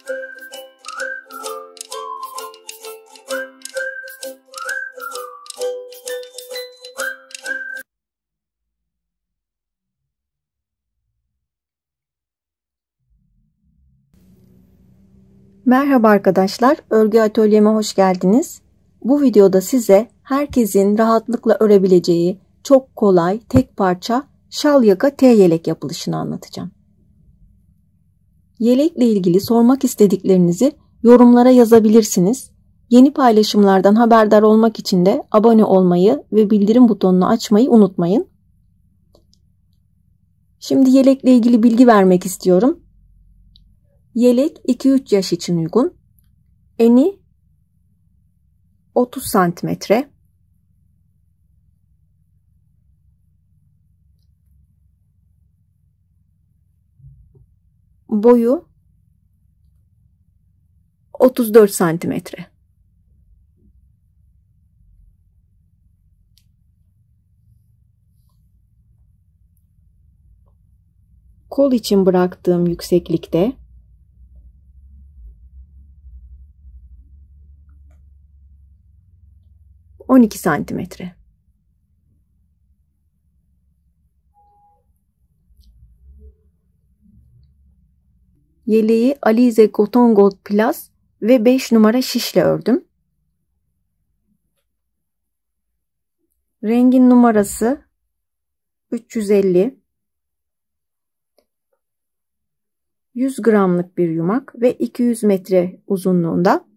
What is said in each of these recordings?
Merhaba arkadaşlar, örgü atölyeme hoş geldiniz. Bu videoda size herkesin rahatlıkla örebileceği çok kolay tek parça şal yaka T yelek yapılışını anlatacağım. Yelekle ilgili sormak istediklerinizi yorumlara yazabilirsiniz. Yeni paylaşımlardan haberdar olmak için de abone olmayı ve bildirim butonunu açmayı unutmayın. Şimdi yelekle ilgili bilgi vermek istiyorum. Yelek 2-3 yaş için uygun. Eni 30 santimetre. Boyu 34 santimetre. Kol için bıraktığım yükseklikte 12 santimetre. Yeleği Alize Cotton Gold Plus ve 5 numara şişle ördüm. Rengin numarası 350. 100 gramlık bir yumak ve 200 metre uzunluğunda.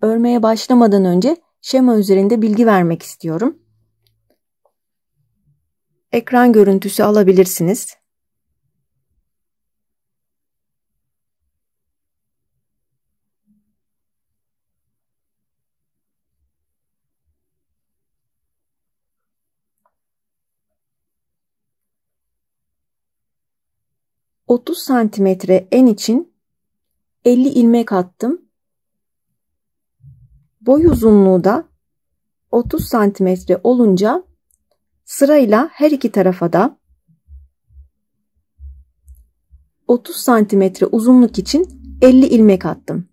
Örmeye başlamadan önce şema üzerinde bilgi vermek istiyorum. Ekran görüntüsü alabilirsiniz. ...30 santimetre en için 50 ilmek attım. Boy uzunluğu da 30 santimetre olunca sırayla her iki tarafa da 30 santimetre uzunluk için 50 ilmek attım.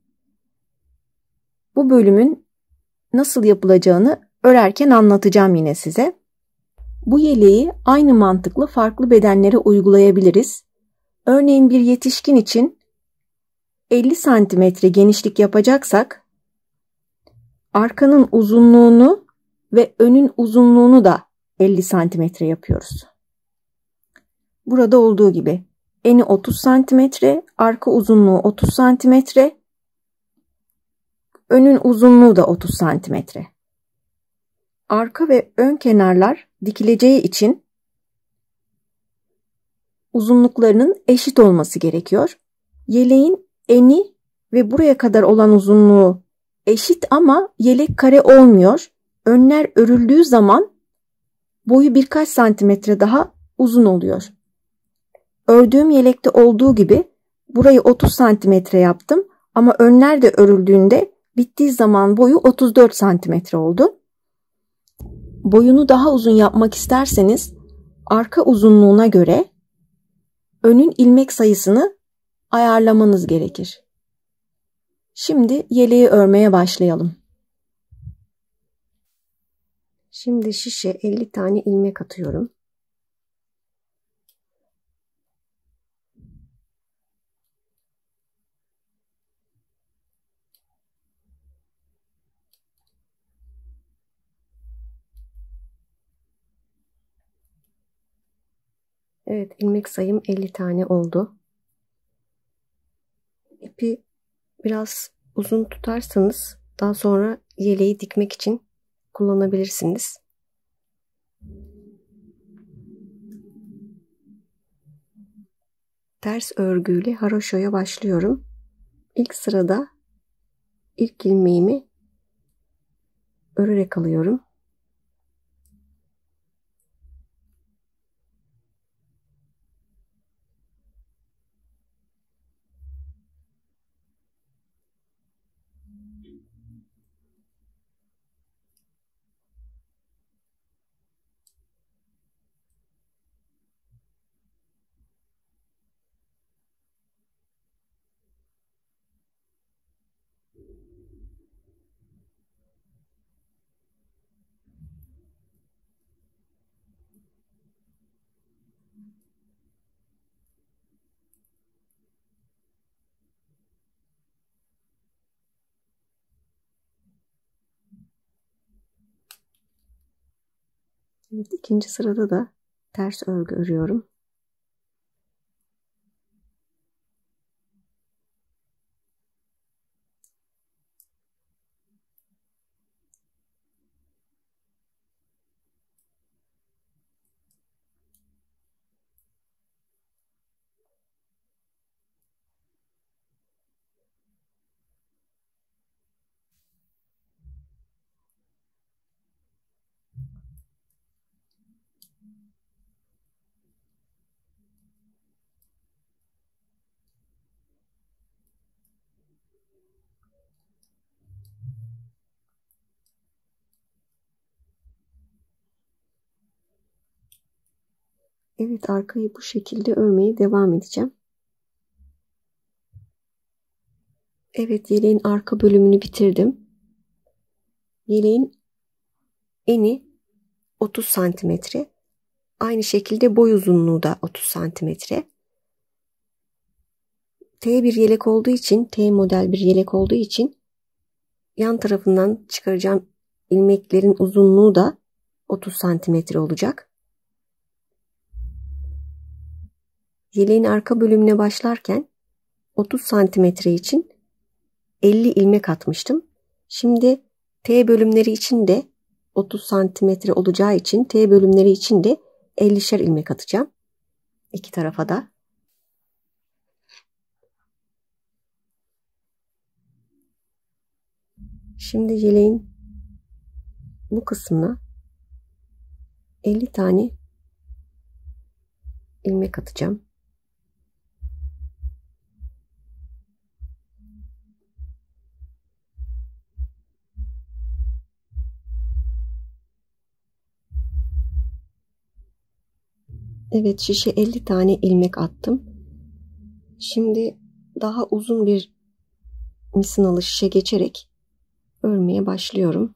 Bu bölümün nasıl yapılacağını örerken anlatacağım yine size. Bu yeleği aynı mantıkla farklı bedenlere uygulayabiliriz. Örneğin bir yetişkin için 50 santimetre genişlik yapacaksak arkanın uzunluğunu ve önün uzunluğunu da 50 santimetre yapıyoruz. Burada olduğu gibi eni 30 santimetre, arka uzunluğu 30 santimetre, önün uzunluğu da 30 santimetre. Arka ve ön kenarlar dikileceği için uzunluklarının eşit olması gerekiyor. Yeleğin eni ve buraya kadar olan uzunluğu eşit ama yelek kare olmuyor. Önler örüldüğü zaman boyu birkaç santimetre daha uzun oluyor. Ördüğüm yelekte olduğu gibi burayı 30 santimetre yaptım ama önler de örüldüğünde bittiği zaman boyu 34 santimetre oldu. Boyunu daha uzun yapmak isterseniz arka uzunluğuna göre önün ilmek sayısını ayarlamanız gerekir. Şimdi yeleği örmeye başlayalım. Şimdi şişe 50 tane ilmek atıyorum. Evet, ilmek sayım 50 tane oldu. İpi biraz uzun tutarsanız daha sonra yeleği dikmek için kullanabilirsiniz. Ters örgüyle haroşoya başlıyorum. İlk sırada ilk ilmeğimi örerek alıyorum. Evet, ikinci sırada da ters örgü örüyorum. Evet, arkayı bu şekilde örmeye devam edeceğim. Evet, yeleğin arka bölümünü bitirdim. Yeleğin eni 30 santimetre. Aynı şekilde boy uzunluğu da 30 santimetre. T bir yelek olduğu için, T model bir yelek olduğu için yan tarafından çıkaracağım ilmeklerin uzunluğu da 30 santimetre olacak. Yeleğin arka bölümüne başlarken 30 santimetre için 50 ilmek atmıştım. Şimdi T bölümleri için de 30 santimetre olacağı için T bölümleri için de 50'şer ilmek atacağım. İki tarafa da. Şimdi yeleğin bu kısmına 50 tane ilmek atacağım. Evet, şişe 50 tane ilmek attım. Şimdi daha uzun bir misinalı şişe geçerek örmeye başlıyorum.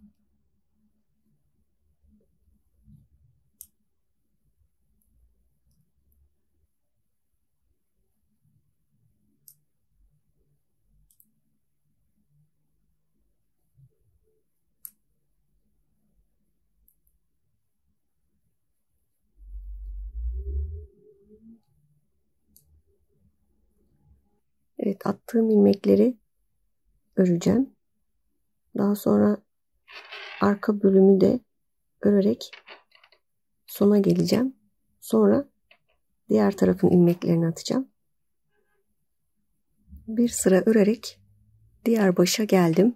Evet, attığım ilmekleri öreceğim. Daha sonra arka bölümü de örerek sona geleceğim. Sonra diğer tarafın ilmeklerini atacağım. Bir sıra örerek diğer başa geldim.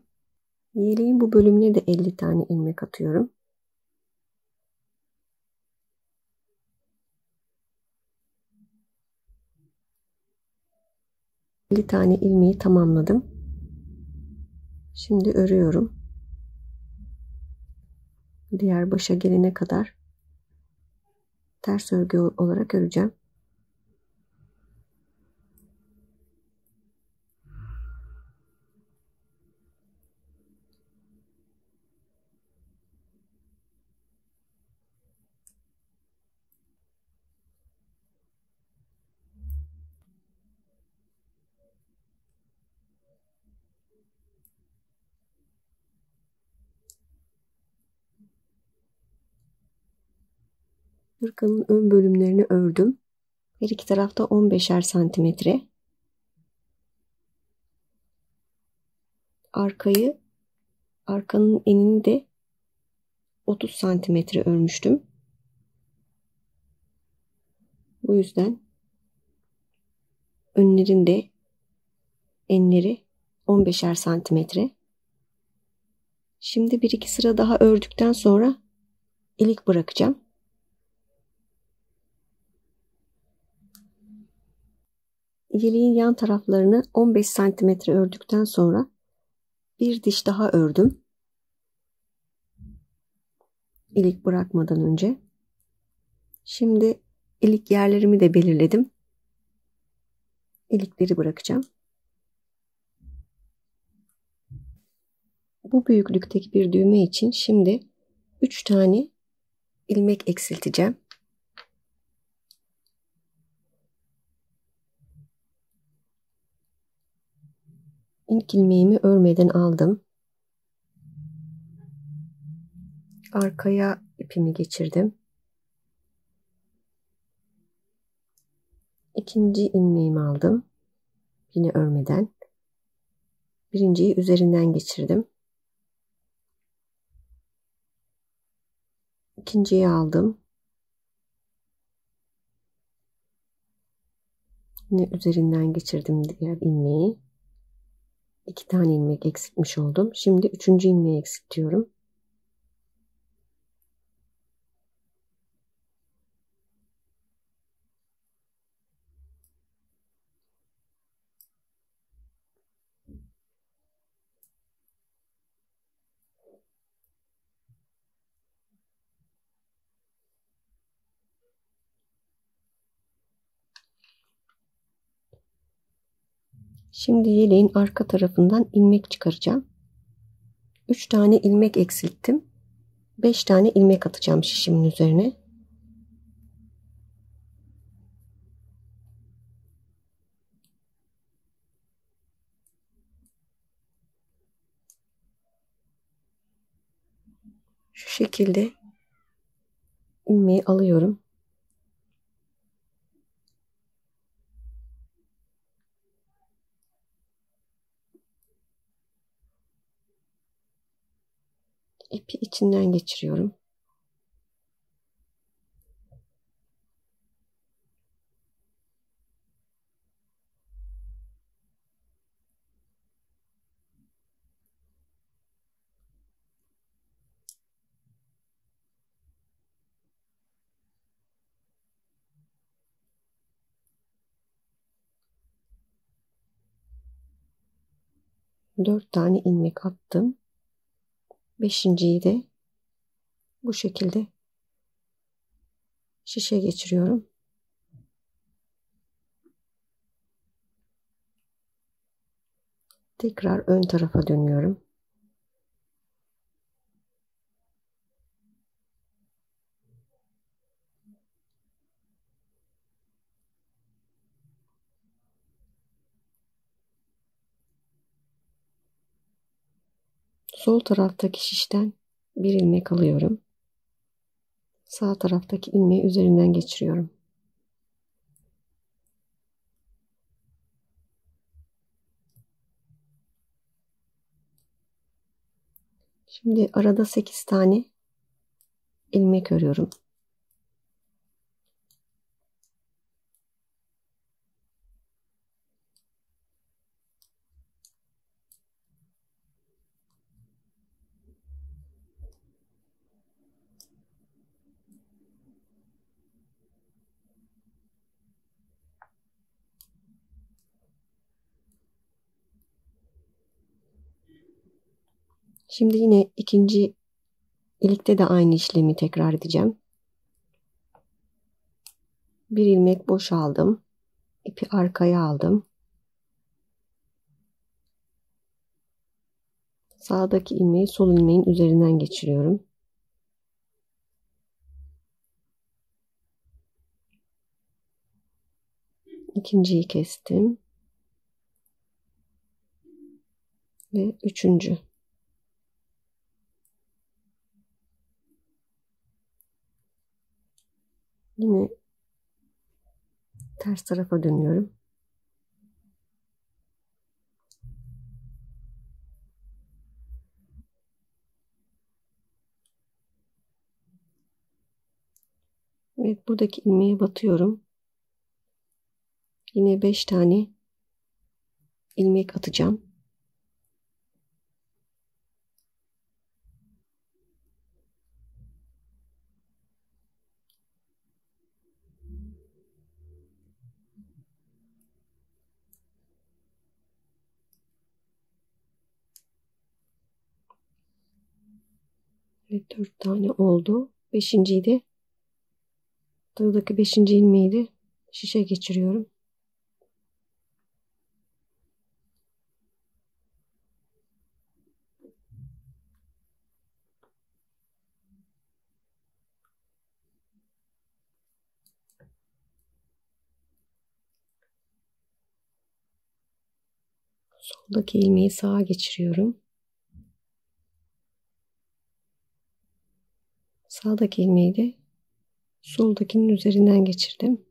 Yeleğin bu bölümüne de 50 tane ilmek atıyorum. Bir tane ilmeği tamamladım. Şimdi örüyorum. Diğer başa gelene kadar ters örgü olarak öreceğim. Hırkanın ön bölümlerini ördüm. Her iki tarafta 15'er santimetre. Arkanın enini de 30 santimetre örmüştüm. Bu yüzden önlerin de enleri 15'er santimetre. Şimdi bir iki sıra daha ördükten sonra ilik bırakacağım. Yeleğin yan taraflarını 15 santimetre ördükten sonra bir diş daha ördüm. İlik bırakmadan önce. Şimdi ilik yerlerimi de belirledim. İlikleri bırakacağım. Bu büyüklükteki bir düğme için şimdi 3 tane ilmek eksilteceğim. İlk ilmeğimi örmeden aldım. Arkaya ipimi geçirdim. İkinci ilmeğimi aldım. Yine örmeden. Birinciyi üzerinden geçirdim. İkinciyi aldım. Yine üzerinden geçirdim diğer ilmeği. 2 tane ilmek eksiltmiş oldum. Şimdi 3. ilmeği eksiltiyorum. Şimdi yeleğin arka tarafından ilmek çıkaracağım. 3 tane ilmek eksilttim. 5 tane ilmek atacağım şişimin üzerine. Şu şekilde ilmeği alıyorum. İpi içinden geçiriyorum. Dört tane ilmek attım. Beşinciyi de bu şekilde şişe geçiriyorum. Tekrar ön tarafa dönüyorum. Sol taraftaki şişten bir ilmek alıyorum. Sağ taraftaki ilmeği üzerinden geçiriyorum. Şimdi arada 8 tane ilmek örüyorum. Şimdi yine ikinci ilikte de aynı işlemi tekrar edeceğim. Bir ilmek boş aldım. İpi arkaya aldım. Sağdaki ilmeği sol ilmeğin üzerinden geçiriyorum. İkinciyi kestim. Ve üçüncü. Yine ters tarafa dönüyorum. Evet, buradaki ilmeğe batıyorum. Yine 5 tane ilmek atacağım. Evet, 4 tane oldu. Beşinciyi de buradaki 5. ilmeği de şişe geçiriyorum. Soldaki ilmeği sağa geçiriyorum. Sağdaki ilmeği de soldakinin üzerinden geçirdim.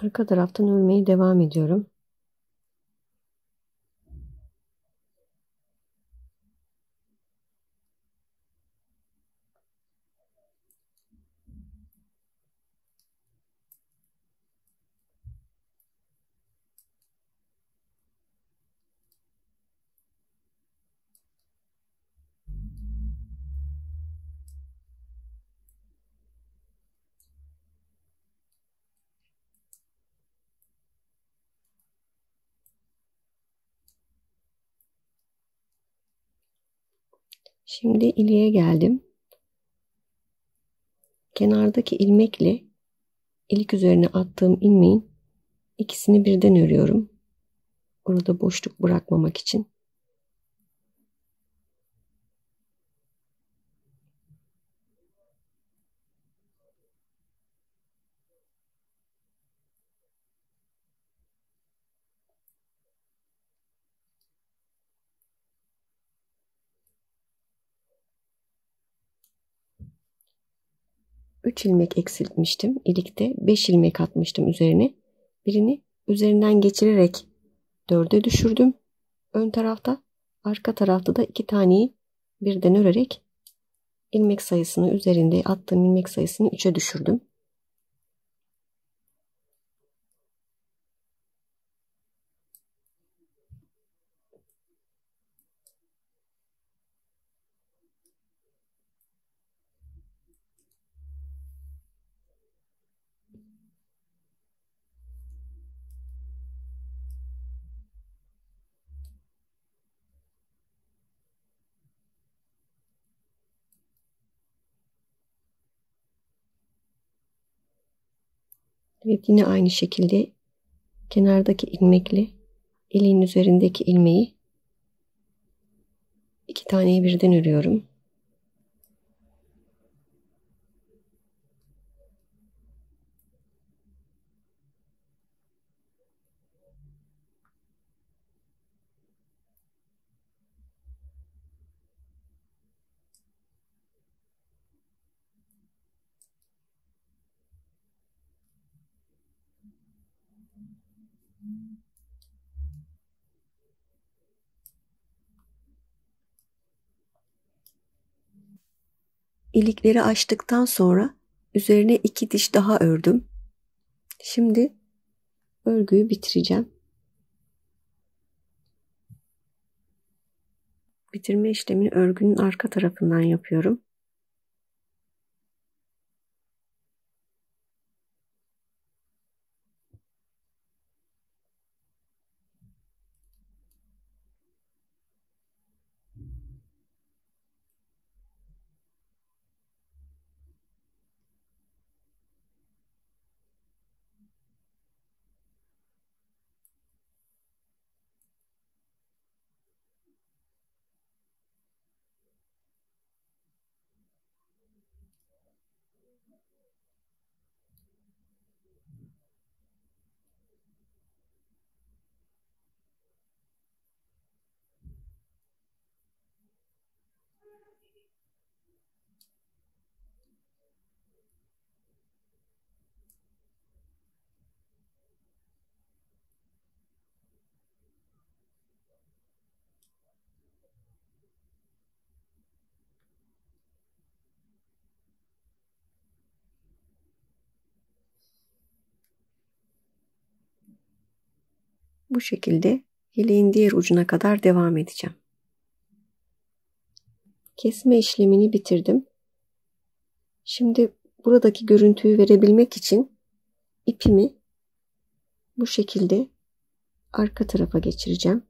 Arka taraftan örmeye devam ediyorum. Şimdi iliğe geldim. Kenardaki ilmekle ilik üzerine attığım ilmeğin ikisini birden örüyorum. Orada boşluk bırakmamak için. Üç ilmek eksiltmiştim. İlikte 5 ilmek atmıştım üzerine. Birini üzerinden geçirerek 4'e düşürdüm. Ön tarafta, arka tarafta da 2 taneyi birden örerek ilmek sayısını üzerinde attığım ilmek sayısını 3'e düşürdüm. Evet, yine aynı şekilde kenardaki ilmekle iliğin üzerindeki ilmeği 2 taneyi birden örüyorum. İlikleri açtıktan sonra üzerine 2 diş daha ördüm. Şimdi örgüyü bitireceğim. Bitirme işlemini örgünün arka tarafından yapıyorum. Bu şekilde yeleğin diğer ucuna kadar devam edeceğim. Kesme işlemini bitirdim. Şimdi buradaki görüntüyü verebilmek için ipimi bu şekilde arka tarafa geçireceğim.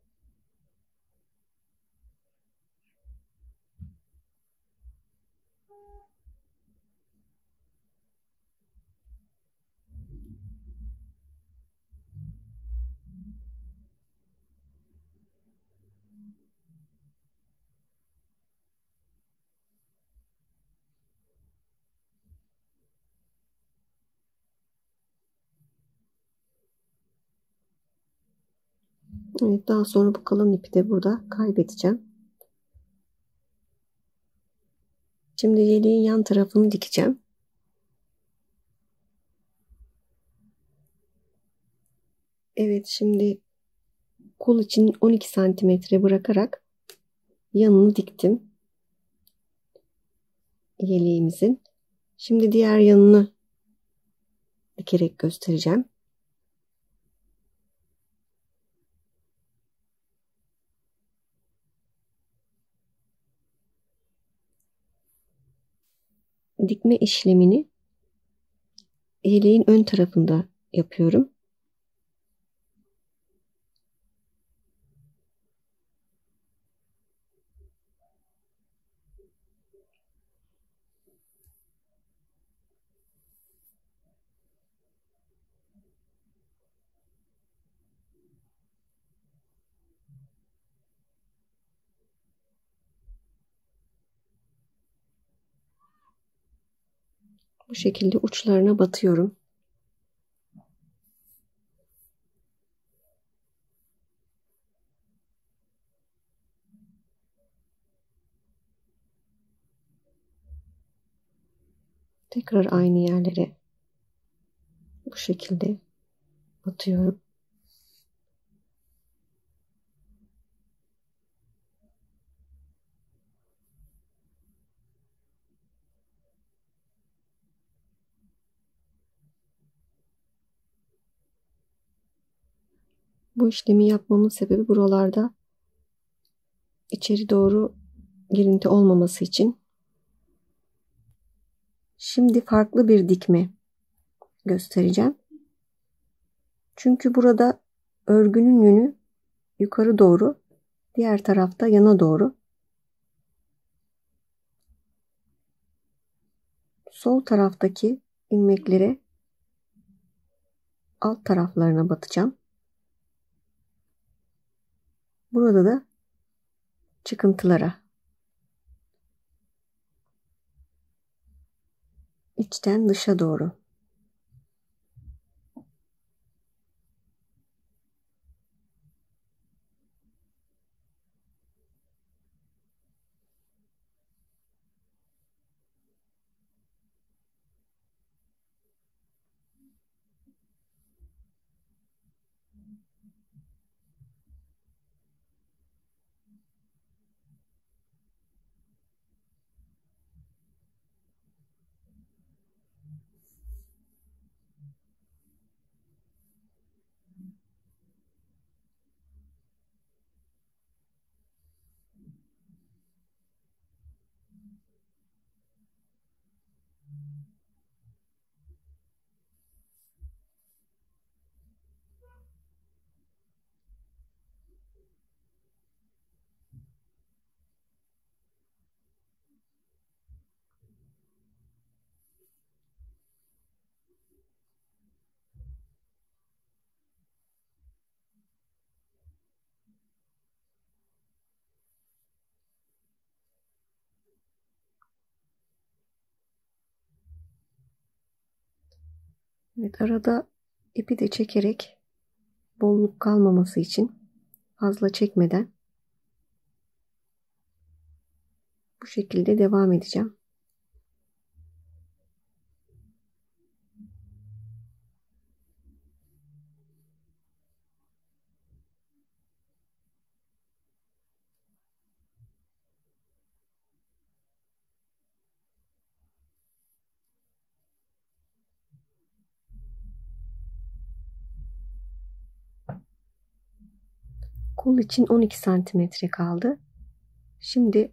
Evet, daha sonra bu kalan ipi de burada kaybedeceğim. Şimdi yeleğin yan tarafını dikeceğim. Evet, şimdi kol için 12 santimetre bırakarak yanını diktim yeleğimizin. Şimdi diğer yanını dikerek göstereceğim. Dikme işlemini yeleğin ön tarafında yapıyorum. Bu şekilde uçlarına batıyorum. Tekrar aynı yerlere bu şekilde batıyorum. Bu işlemi yapmamın sebebi buralarda içeri doğru girinti olmaması için. Şimdi farklı bir dikme göstereceğim. Çünkü burada örgünün yönü yukarı doğru, diğer tarafta yana doğru. Sol taraftaki ilmeklere alt taraflarına batacağım. Burada da çıkıntılara, içten dışa doğru. Evet, arada ipi de çekerek bolluk kalmaması için fazla çekmeden bu şekilde devam edeceğim. Kol için 12 santimetre kaldı. Şimdi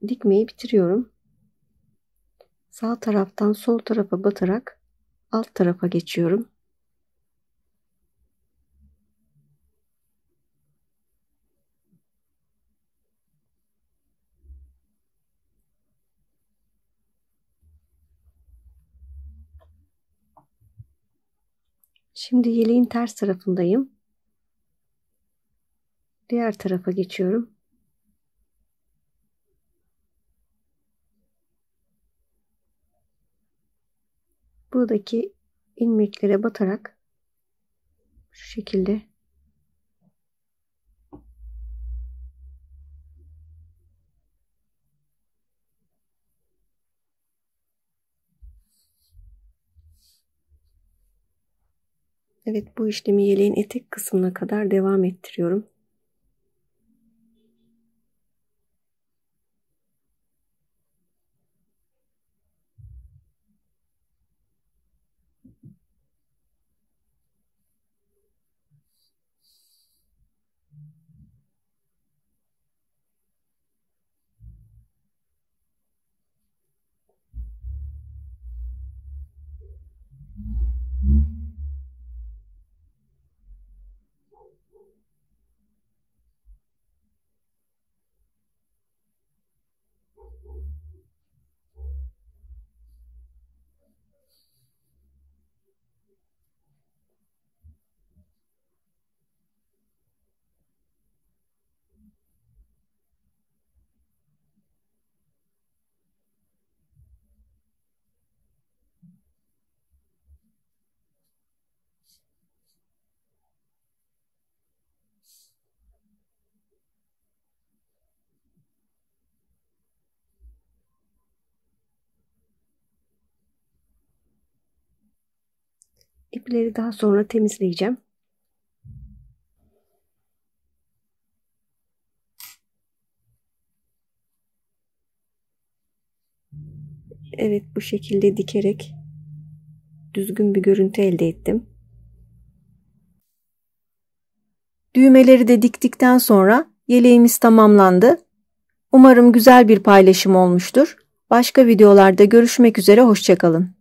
dikmeyi bitiriyorum. Sağ taraftan sol tarafa batarak alt tarafa geçiyorum. Şimdi yeleğin ters tarafındayım. Diğer tarafa geçiyorum. Buradaki ilmeklere batarak şu şekilde Evet, bu işlemi yeleğin etek kısmına kadar devam ettiriyorum. İpleri daha sonra temizleyeceğim. Evet, bu şekilde dikerek düzgün bir görüntü elde ettim. Düğmeleri de diktikten sonra yeleğimiz tamamlandı. Umarım güzel bir paylaşım olmuştur. Başka videolarda görüşmek üzere, hoşça kalın.